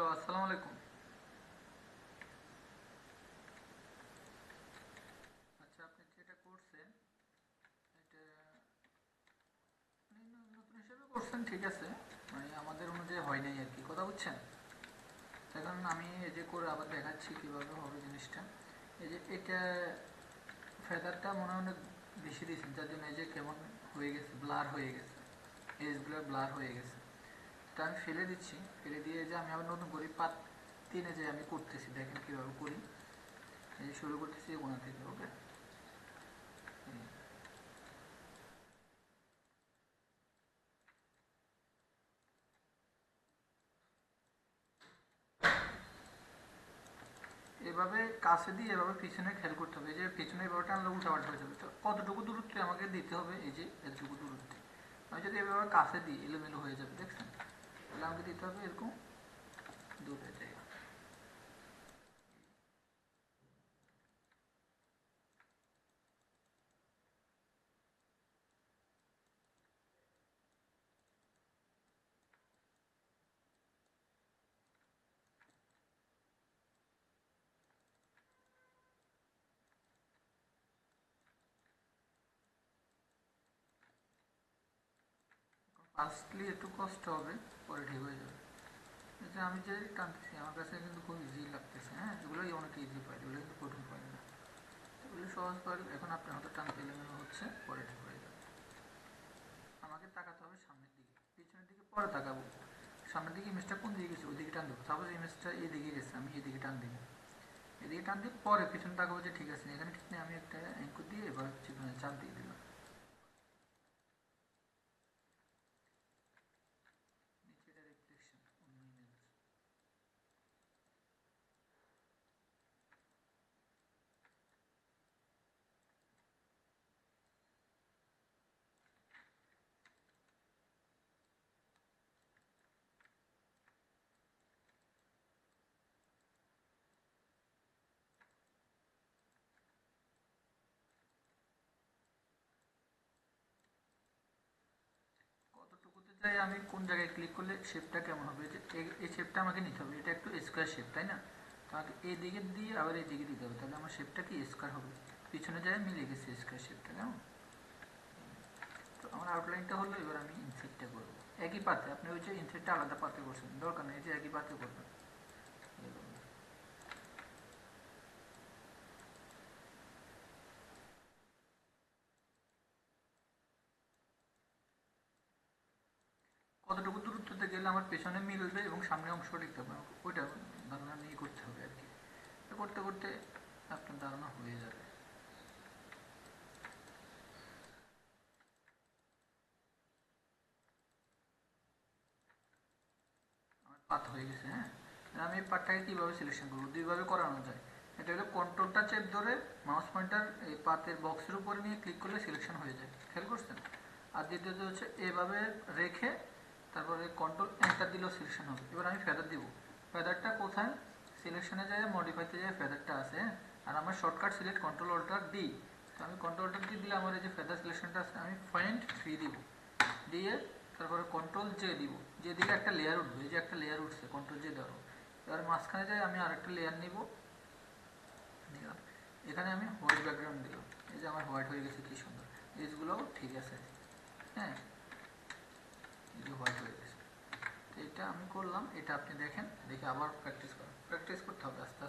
Hello, আসসালামু আলাইকুম। আচ্ছা, আপনি যেটা করছেন এটা নতুন হিসেবে করছেন, ঠিক আছে। মানে আমাদের অনুযায়ী হয় নাই আর কি, কথা বুঝছেন। এখন আমি এই যে করে আবার দেখাচ্ছি কিভাবে হবে জিনিসটা। এই যে এটা ফেদারটা মনে হয় অনেক বেশি দিয়েছেন, যার জন্য এই যে কেমন হয়ে গেছে, ব্লার হয়ে গেছে, এজগুলো ব্লার হয়ে গেছে। এটা আমি ফেলে দিচ্ছি, ফেলে দিয়ে যে আমি আবার নতুন করি পাত 3-এ যে আমি করতেছি, দেখেন কীভাবে করি। এই যে শুরু করতেছি ওনা থেকে, ওকে। এভাবে কাছে দিয়ে এভাবে পিছনে খেয়াল করতে হবে, এই যে পিছনে এভাবে টানলে উল্টাপাল্টা হয়ে যাবে। তো কতটুকু দূরত্বে আমাকে দিতে হবে, এই যে এতটুকু দূরত্বে। আমি যদি এভাবে কাছে দিই এলোমেলো হয়ে যাবে, দেখছেন। তাহলে আমাকে দিতে হবে এরকম দূরে জায়গা। ফার্স্টলি একটু কষ্ট হবে, পরে ঠিক হয়ে যাবে। এই যে আমি যে টানতেছি আমার কাছে কিন্তু খুব ইজি লাগতেছে, হ্যাঁ। এগুলোই অনেক ইজি ফাইল, এগুলো কিন্তু কঠিন ফাইল না। এগুলো সহজ ফাইল। এখন আপনার হয়তো টানতে এলোমেলো হচ্ছে, পরে ঠিক হয়ে যাবে। আমাকে তাকাতে হবে সামনের দিকে, পিছনের দিকে পরে তাকাবো। সামনের দিকে ইমেজটা কোন দিকে গেছে ওইদিকে টান দেবো। সাপোজ ইমেজটা এইদিকে গেছে, আমি এদিকে টান দিব। এদিকে টান দিয়ে পরে পিছনে তাকাবো যে ঠিক আছে, এখানে ঠিক নেই। আমি একটা অ্যাঙ্কর দিয়ে এবার চিকনে চাপ দিয়ে দিলাম। নিচে এটা রিফ্লেকশন অন্য ইমেজ। কতটুকুতে যাই আমি কোন জায়গায় ক্লিক করলে শেপটা কেমন হবে, যে এই শেপটা আমাকে নিতে হবে। এটা একটু স্কোয়ার শেপ, তাই না। তো আমাকে এই দিকে দিয়ে আবার এই দিকে দিতে হবে, তাহলে আমার শেপটা কি স্কোয়ার হবে। পিছনে যায় মিলে গেছে স্কোয়ার শেপটা, কেমন। তো আমার আউটলাইনটা হলো, এবার আমি ইনসেটটা করবো একই পাতে। আপনি ওই যে ইনসেটটা আলাদা পাতে করছেন, দরকার নেই, যে একই পাতে করবেন। কতটুকু দূরত্বতে গেলে আমার পেছনে মিলবে এবং সামনে অংশ দেখতে পাবো, ওইটা ধারণা নিয়ে করতে হবে আর কি। করতে করতে আপনার ধারণা হয়ে যাবে। আমার পাত হয়ে গেছে, হ্যাঁ। আমি এই পাতটাকে কীভাবে সিলেকশন করবো, দুইভাবে করানো যায়। এটা হলো কন্ট্রোলটা চেপ ধরে মাউস পয়েন্টার এই পাতের বক্সের উপরে নিয়ে ক্লিক করলে সিলেকশন হয়ে যায়, খেয়াল করছেন। আর দ্বিতীয়ত হচ্ছে এভাবে রেখে তারপরে কন্ট্রোল এন্টার দিলেও সিলেকশন হবে। এবার আমি ফেদার দিব। ফেদারটা কোথায়, সিলেকশনে যায় মডিফাইতে যায় ফেদারটা আছে, হ্যাঁ। আর আমার shortcut select control alter D. তো আমি কন্ট্রোল অল্টার ডি দিলে আমার এই যে ফেদার সিলেকশনটা আছে, আমি পয়েন্ট 3 দিব। দিয়ে তারপরে কন্ট্রোল জে দিব। যে দিলে একটা লেয়ার উঠবে, এই যে একটা লেয়ার উঠছে, কন্ট্রোল জে দেওয়ার। এবার মাঝখানে যাই আমি আরেকটা লেয়ার নিব, নিলাম। এখানে আমি হোয়াইট ব্যাকগ্রাউন্ড দিলাম। এই যে আমার হোয়াইট হয়ে গেছে, কি সুন্দর। এজগুলোও ঠিক আছে, হ্যাঁ। এই যে হোয়াইট হয়ে গেছে। তো এটা আমি করলাম, এটা আপনি দেখেন, দেখে আবার প্র্যাকটিস করেন। প্র্যাকটিস করতে হবে আস্তে